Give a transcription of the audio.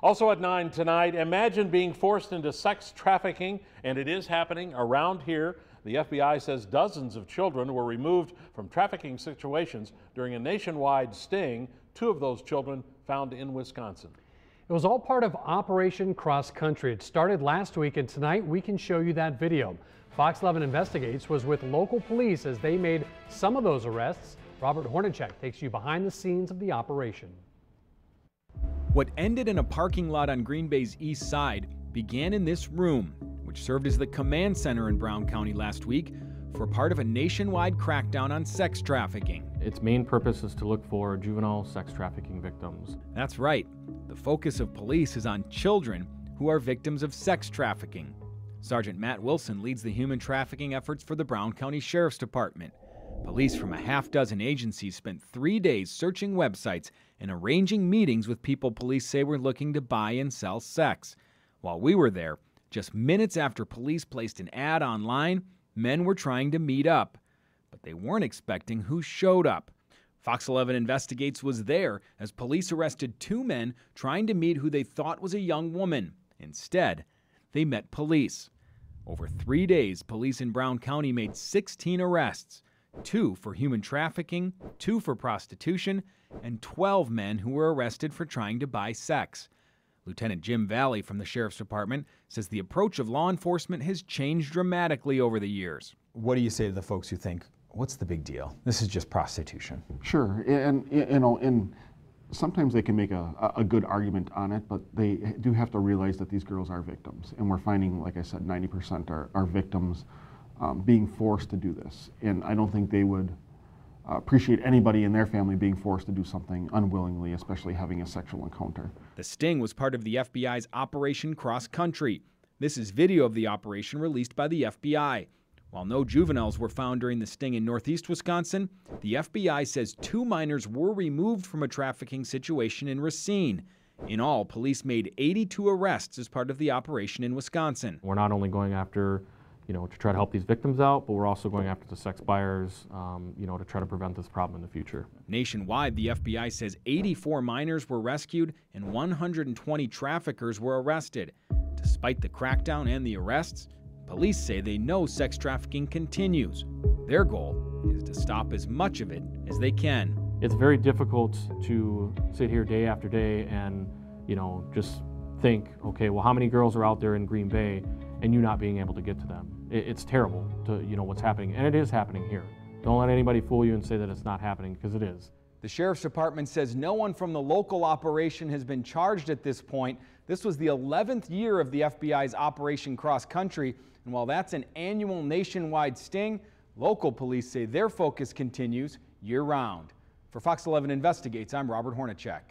Also at 9 tonight, imagine being forced into sex trafficking, and it is happening around here. The FBI says dozens of children were removed from trafficking situations during a nationwide sting. 2 of those children found in Wisconsin. It was all part of Operation Cross Country. It started last week, and tonight we can show you that video. Fox 11 Investigates was with local police as they made some of those arrests. Robert Hornacek takes you behind the scenes of the operation. What ended in a parking lot on Green Bay's east side began in this room, which served as the command center in Brown County last week for part of a nationwide crackdown on sex trafficking. Its main purpose is to look for juvenile sex trafficking victims. That's right. The focus of police is on children who are victims of sex trafficking. Sergeant Matt Wilson leads the human trafficking efforts for the Brown County Sheriff's Department. Police from a half-dozen agencies spent 3 days searching websites and arranging meetings with people police say were looking to buy and sell sex. While we were there, just minutes after police placed an ad online, men were trying to meet up. But they weren't expecting who showed up. Fox 11 Investigates was there as police arrested 2 men trying to meet who they thought was a young woman. Instead, they met police. Over 3 days, police in Brown County made 16 arrests. 2 for human trafficking, 2 for prostitution, and 12 men who were arrested for trying to buy sex. Lieutenant Jim Valley from the Sheriff's Department says the approach of law enforcement has changed dramatically over the years. What do you say to the folks who think, what's the big deal? This is just prostitution. Sure, and sometimes they can make a good argument on it, but they do have to realize that these girls are victims. And we're finding, like I said, 90% are victims being forced to do this. And I don't think they would appreciate anybody in their family being forced to do something unwillingly, especially having a sexual encounter. The sting was part of the FBI's Operation Cross Country. This is video of the operation released by the FBI. While no juveniles were found during the sting in northeast Wisconsin, the FBI says 2 minors were removed from a trafficking situation in Racine. In all, police made 82 arrests as part of the operation in Wisconsin. We're not only going after to try to help these victims out, but we're also going after the sex buyers, to try to prevent this problem in the future. Nationwide, the FBI says 84 minors were rescued and 120 traffickers were arrested. Despite the crackdown and the arrests, police say they know sex trafficking continues. Their goal is to stop as much of it as they can. It's very difficult to sit here day after day and, just think, okay, well, how many girls are out there in Green Bay and you not being able to get to them? It's terrible to, what's happening, and it is happening here. Don't let anybody fool you and say that it's not happening, because it is. The Sheriff's Department says no one from the local operation has been charged at this point. This was the 11th year of the FBI's Operation Cross Country, and while that's an annual nationwide sting, local police say their focus continues year-round. For Fox 11 Investigates, I'm Robert Hornacek.